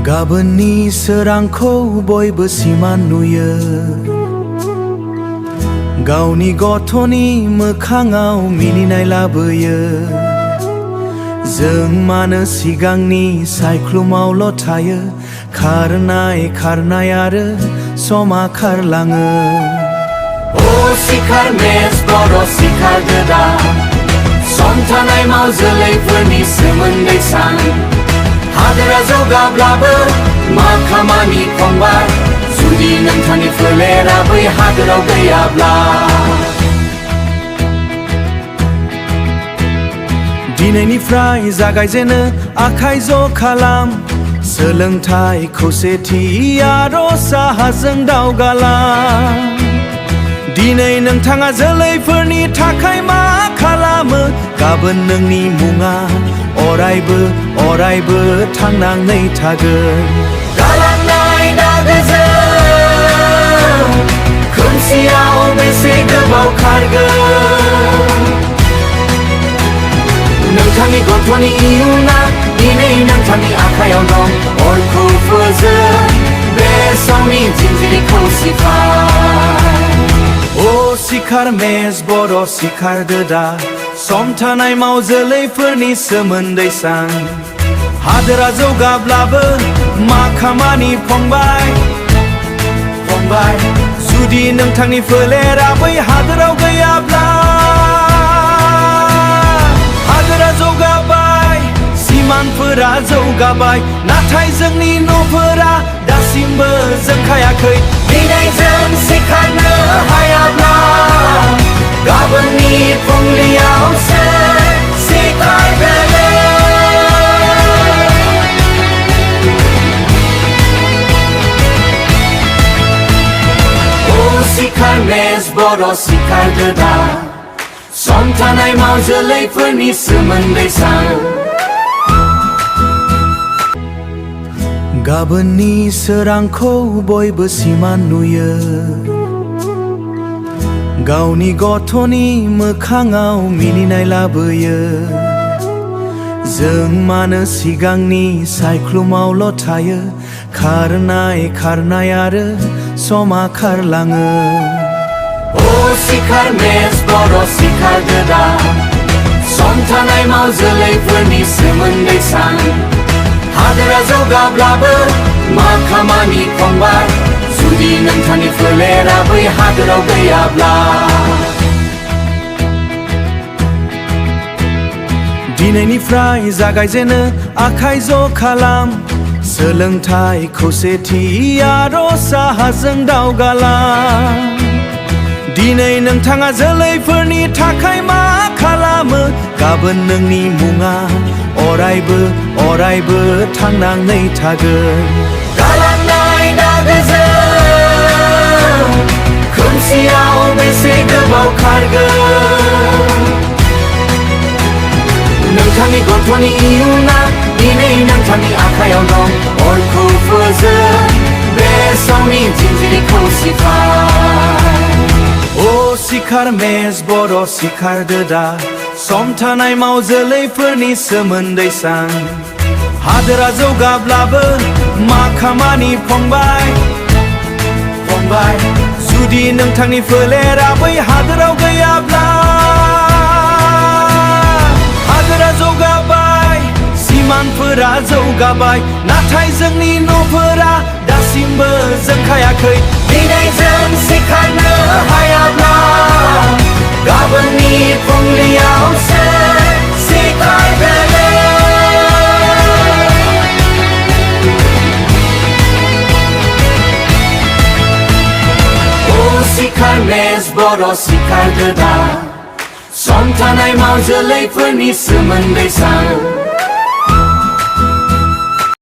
गाबोननि सोरांखौ बयबो सिमान नुयो गावनि गथ'नि मोखाङाव मिनिनाय लाबोयो जों मानो सिगांनि सायख्लुमावल' थायो खारनाय आरो समा खारलाङो सिखार मेस बर' सिखारदो दा सम थानाय माव जोलैफोरनि सोमोन्दै सान हादोरा जौगाब्लाबो मा खामानि फंबाय जुदि नोंथांनि फोलेरा बै हादोराव गैयाब्ला दिनैनिफ्राय जागायजेनो आखाइ ज' खालाम सोलोंथाइ खौसेथि आरो साहाजों दावगालां दिनै नोंथाङा जोलैफोरनि थाखाय मा खालामो गाबोन नोंनि मुङा अरायबो थांनानै थागोन गालांनाय दागोजों खोमसियाव बेसे गोबाव खारगोन नोंथांनि गथ'नि इयुना दिनै नोंथांनि आखायाव दं अरखौ फोजों बे समनि जिंजिरिखौ सिफाय सिखार मेस बर' सिखारदो दा सम थानाय माव जोलैफोरनि सोमोन्दै सान हादोरा जौगाब्लाबो मा खामानि फंबाय जुदि नोंथांनि फोलेरा बै हादोराव गैयाब्ला हादोरा जौगाबाय सिमानफोरा जौगाबाय नाथाय जोंनि न'फोरा दासिमबो जोंखायाखै दिनै जों सिखारनो हायाब्ला गाबोननि फुंलियावसो सिखारगोन सिखार मेस बर' सिखारदो दा सम थानाय माव जोलैफोरनि सोमोन्दै सान गाबोननि सोरांखौ बयबो सिमान नुयो गावनि गथ'नि मोखाङाव मिनिनाय लाबोयो जों मानो सिगांनि सायख्लुमावल' थायो खारनाय आरो समा खारलाङो सिखार मेस बर' सिखारदो दा सम थानाय माव जोलैफोरनि सोमोन्दै सान हादोरा जौगाब्लाबो मा खामानि फंबाय जुदि नोंथांनि फोलेरा बै हादोराव गैयाब्ला दिनैनिफ्राय जागायजेनो आखाइ ज' खालाम सोलोंथाइ खौसेथि आरो साहाजों दावगालां दिनै नोंथाङा जोलैफोरनि थाखाय मा खालामो गाबोन नोंनि मुङा अरायबो थांनानै थागोन गालांनाय दागोजों खोमसियाव बेसे गोबाव खारगोन नोंथांनि गथ'नि इयुना दिनै नोंथांनि आखायाव दं अरखौ फोजों बे समनि जिंजिरिखौ सिफाय सिखार मेस बर' सिखारदो दा सम थानाय माव जोलैफोरनि सोमोन्दै सान हादोरा जौगाब्लाबो मा खामानि फंबाय जुदि नोंथांनि फोलेरा बै हादोराव गैयाब्ला हादोरा जौगाबाय सिमानफोरा जौगाबाय नाथाय जोंनि न'फोरा दासिमबो जोंखायाखै दिनै जों सिखारनो हायाब्ला गाबोननि फुंलियावसो सिखारगोन सिखार मेस बर' सिखारदो दा सम थानाय माव जोलैफोरनि सोमोन्दै सान